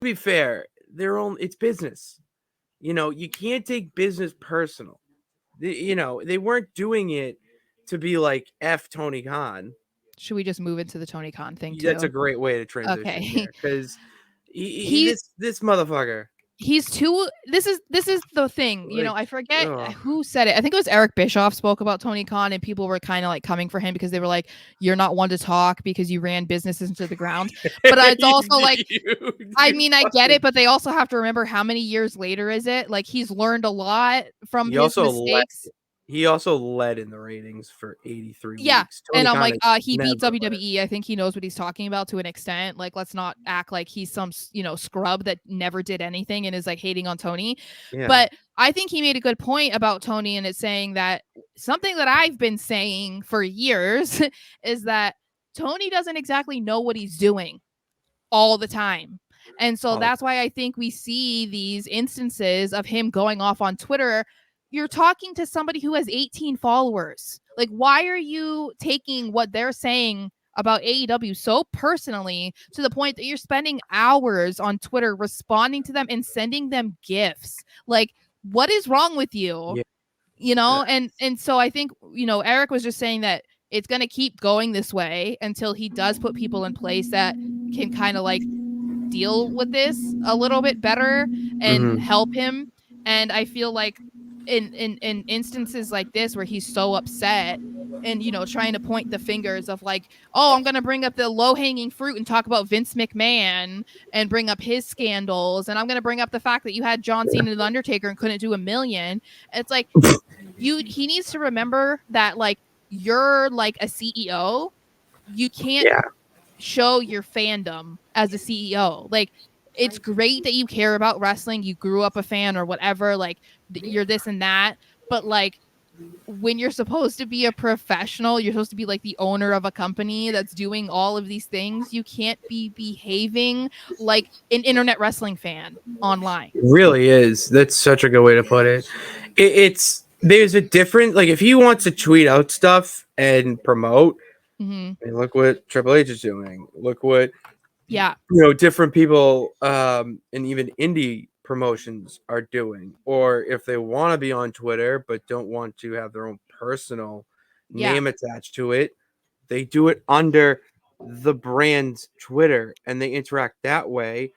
be fair, it's business. You can't take business personal. They weren't doing it to be like F Tony Khan. Should we just move into the Tony Khan thing That's a too? great way to transition Okay. here because he this motherfucker, he's too this is the thing, like, I forget oh, who said it. I think it was Eric Bischoff spoke about Tony Khan, and people were kind of like coming for him because they were like, you're not one to talk because you ran businesses into the ground. But it's also like, I you mean, I get fucking. it, but they also have to remember how many years later is it? Like, he's learned a lot from He his also led. mistakes. He also led in the ratings for 83 Yeah. weeks. And Tony I'm Khan like, has he beat never led. WWE. I think he knows what he's talking about to an extent. Like, let's not act like he's some, scrub that never did anything and is like hating on Tony. Yeah. But I think he made a good point about Tony, and it's saying that something that I've been saying for years is that Tony doesn't exactly know what he's doing all the time. And so that's why I think we see these instances of him going off on Twitter. You're talking to somebody who has 18 followers. Like, why are you taking what they're saying about AEW so personally to the point that you're spending hours on Twitter responding to them and sending them gifts? Like, what is wrong with you? Yeah. And so I think, Eric was just saying that it's going to keep going this way until he does put people in place that can kind of like deal with this a little bit better and help him. And I feel like in instances like this where he's so upset and trying to point the fingers of like, oh, I'm gonna bring up the low-hanging fruit and talk about Vince McMahon and bring up his scandals, and I'm gonna bring up the fact that you had John Cena and The Undertaker and couldn't do a million. It's like, he needs to remember that, like, you're like a CEO. You can't show your fandom as a CEO. Like, it's great that you care about wrestling, you grew up a fan or whatever, like, you're this and that, but like, when you're supposed to be a professional, you're supposed to be like the owner of a company that's doing all of these things. You can't be behaving like an internet wrestling fan online. It really is. That's such a good way to put it. It's there's a different, like, if he wants to tweet out stuff and promote. Mm-hmm. I mean, look what Triple H is doing. Look what Yeah. different people and even indie promotions are doing. Or if they want to be on Twitter but don't want to have their own personal name attached to it, they do it under the brand's Twitter and they interact that way.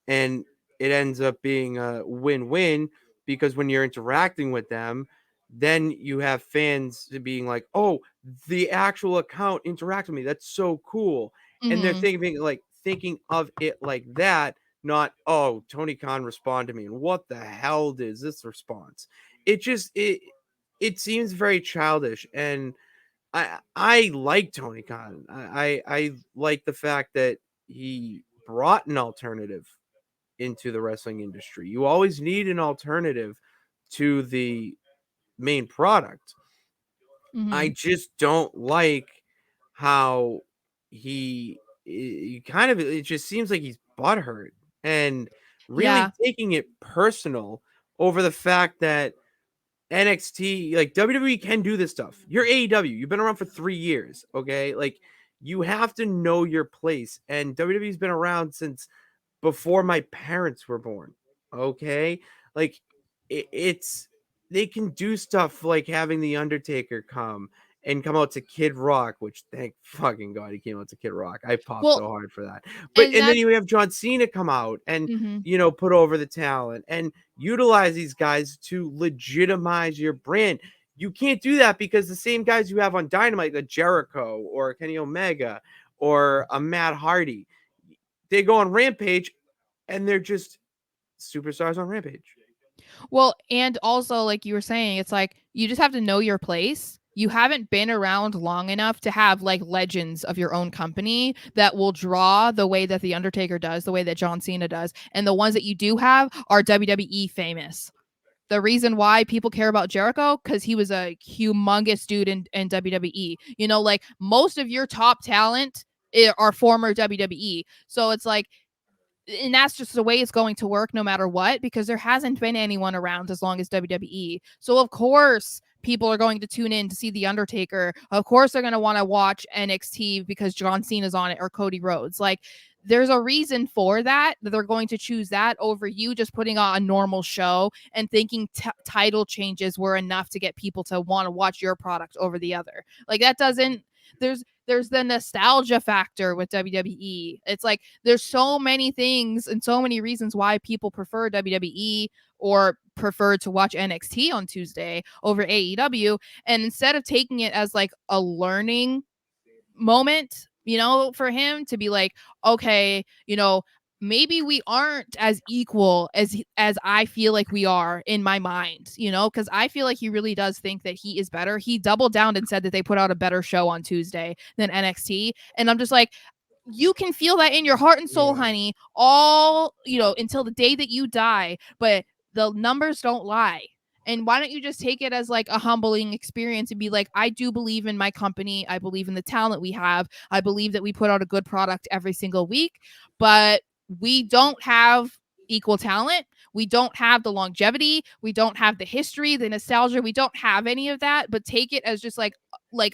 And it ends up being a win-win because when you're interacting with them, then you have fans being like, "Oh, the actual account interacted with me. That's so cool." And they're Mm-hmm. thinking of it like that, not, "Oh, Tony Khan responded to me, and what the hell is this response?" It seems very childish, and I like Tony Khan. I like the fact that he brought an alternative into the wrestling industry. You always need an alternative to the main product. I Mm-hmm. just don't like how it just seems like he's butthurt and really Yeah. taking it personal over the fact that NXT, like, WWE can do this stuff. You're AEW. You've been around for 3 years. Okay. Like, you have to know your place. And WWE's been around since before my parents were born. Okay. Like, it's, they can do stuff like having The Undertaker come out to Kid Rock, which thank fucking God he came out to Kid Rock. I popped Well, so hard for that. and And then that's you have John Cena come out and, mm-hmm. put over the talent and utilize these guys to legitimize your brand. You can't do that because the same guys you have on Dynamite, like Jericho or Kenny Omega or a Matt Hardy, they go on Rampage and they're just superstars on Rampage. Well, and also, like you were saying, it's like you just have to know your place. You haven't been around long enough to have like legends of your own company that will draw the way that The Undertaker does, the way that John Cena does. And the ones that you do have are WWE famous. The reason why people care about Jericho, because he was a humongous dude in WWE. Like, most of your top talent are former WWE. So it's like, and that's just the way it's going to work no matter what, because there hasn't been anyone around as long as WWE. So of course people are going to tune in to see The Undertaker. Of course they're going to want to watch NXT because John Cena's on it or Cody Rhodes. Like, there's a reason for that they're going to choose that over you just putting on a normal show and thinking title changes were enough to get people to want to watch your product over the other. Like, that doesn't, there's the nostalgia factor with WWE. It's like there's so many things and so many reasons why people prefer WWE or prefer to watch NXT on Tuesday over AEW. And instead of taking it as like a learning moment, for him to be like, okay, maybe we aren't as equal as I feel like we are in my mind, because I feel like he really does think that he is better. He doubled down and said that they put out a better show on Tuesday than NXT. And I'm just like, you can feel that in your heart and soul, Yeah. honey, all, until the day that you die, but the numbers don't lie. And why don't you just take it as like a humbling experience and be like, I do believe in my company. I believe in the talent we have. I believe that we put out a good product every single week, but we don't have equal talent. We don't have the longevity. We don't have the history, the nostalgia. We don't have any of that, but take it as just like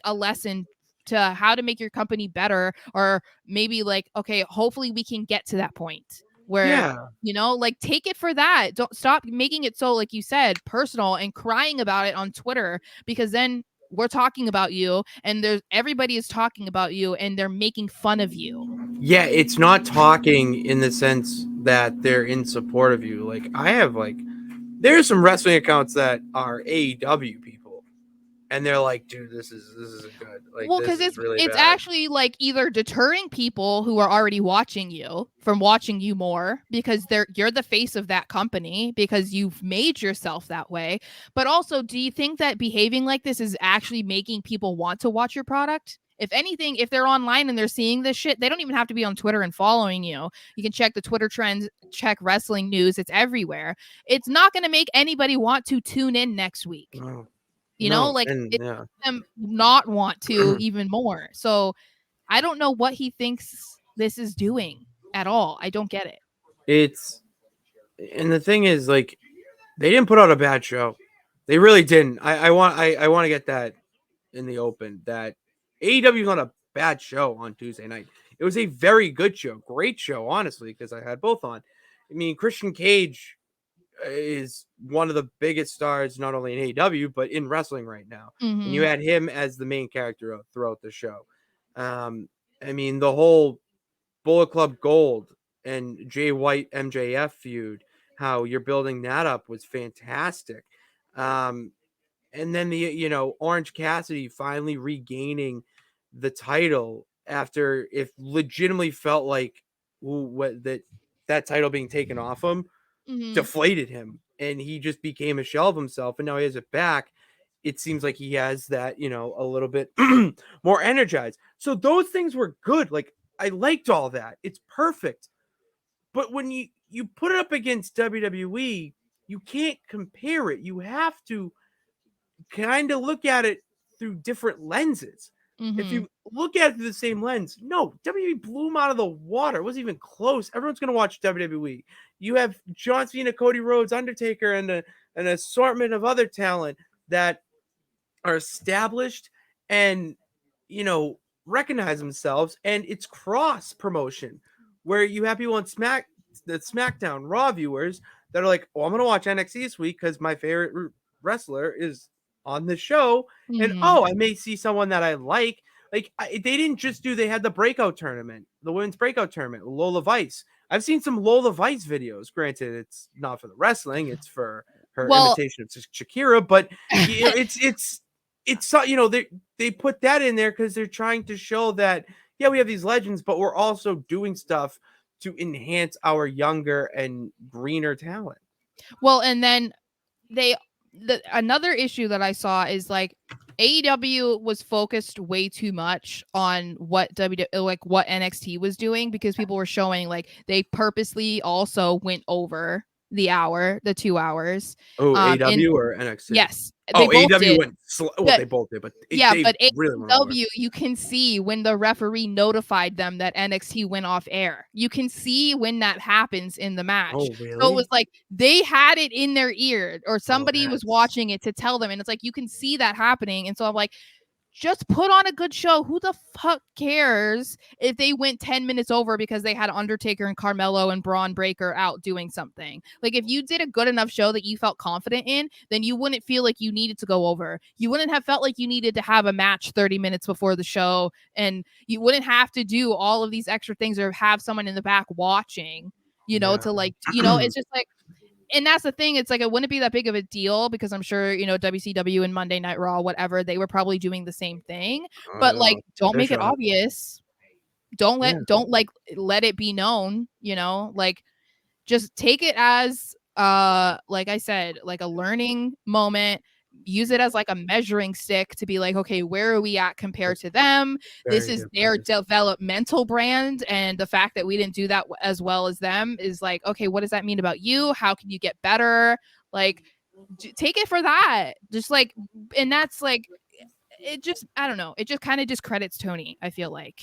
a lesson to how to make your company better, or maybe like, okay, hopefully we can get to that point where, Yeah. like, take it for that. Don't stop making it so, like you said, personal and crying about it on Twitter, because then we're talking about you and everybody is talking about you and they're making fun of you. Yeah, it's not talking in the sense that they're in support of you. Like, I have like there's some wrestling accounts that are AEW people, and they're like, dude, this isn't good. Like, Well, this because is really it's bad. actually like either deterring people who are already watching you from watching you more because you're the face of that company because you've made yourself that way. But also, do you think that behaving like this is actually making people want to watch your product? If anything, if they're online and they're seeing this shit, they don't even have to be on Twitter and following you. You can check the Twitter trends, check wrestling news, it's everywhere. It's not going to make anybody want to tune in next week. No, no, Like, and it yeah, them not want to even more. So I don't know what he thinks this is doing at all. I don't get it. it's and the thing is, like, they didn't put out a bad show. They really didn't. I want to get that in the open that AEW is not a bad show on Tuesday night. It was a very good show, great show, honestly, because I had both on. I mean, Christian Cage is one of the biggest stars, not only in AEW, but in wrestling right now. And you Mhm. had him as the main character throughout the show. Um, I mean, the whole Bullet Club Gold and Jay White MJF feud, how you're building that up was fantastic. Um, and then Orange Cassidy finally regaining the title after it legitimately felt like that title being taken off him Mhm. deflated him and he just became a shell of himself, and now he has it back. It seems like he has that, a little bit more energized. So those things were good. Like, I liked all that. It's perfect. But when you put it up against WWE, you can't compare it. You have to kind of look at it through different lenses. If Mhm. you look at it through the same lens, no, WWE blew him out of the water. It wasn't even close. Everyone's going to watch WWE. You have John Cena, Cody Rhodes, Undertaker, and an assortment of other talent that are established and recognize themselves, and it's cross promotion where you have people on the SmackDown Raw viewers that are like, oh, I'm gonna watch NXT this week because my favorite wrestler is on the show, and Mhm. oh, I may see someone that I like. Like, they didn't just they had the breakout tournament, the women's breakout tournament, Lola Vice. I've seen some Lola Vice videos. Granted, it's not for the wrestling; it's for her Well, imitation of Shakira. But it's they put that in there because they're trying to show that, yeah, we have these legends, but we're also doing stuff to enhance our younger and greener talent. and then another issue that I saw is like AEW was focused way too much on what NXT was doing because people were showing like they purposely also went over the 2 hours. Oh, And AW or NXT? yes, they Oh, both AW did. went well, But they both did, but yeah, they but really went over. AEW, you can see when the referee notified them that NXT went off air. You can see when that happens in the match. Oh, So it was really? like they had it in their ear or Oh, somebody was that's watching it to tell them. And it's like you can see that happening. And so I'm like, just put on a good show. Who the fuck cares if they went 10 minutes over because they had Undertaker and Carmelo and Braun Breaker out doing something? Like, if you did a good enough show that you felt confident in, then you wouldn't feel like you needed to go over. You wouldn't have felt like you needed to have a match 30 minutes before the show, and you wouldn't have to do all of these extra things or have someone in the back watching, to like, it's just like, and that's the thing. It's like, it wouldn't be that big of a deal because I'm sure, WCW and Monday Night Raw, whatever, they were probably doing the same thing. But like, don't make it obvious. Don't let it be known, like, just take it as like I said, like a learning moment. Use it as like a measuring stick to be like, okay, where are we at compared to them? This is their developmental brand, and the fact that we didn't do that as well as them is like, okay, what does that mean about you? How can you get better? Like, take it for that. Just like, and that's like, it just, I don't know, it just kind of discredits Tony, I feel like.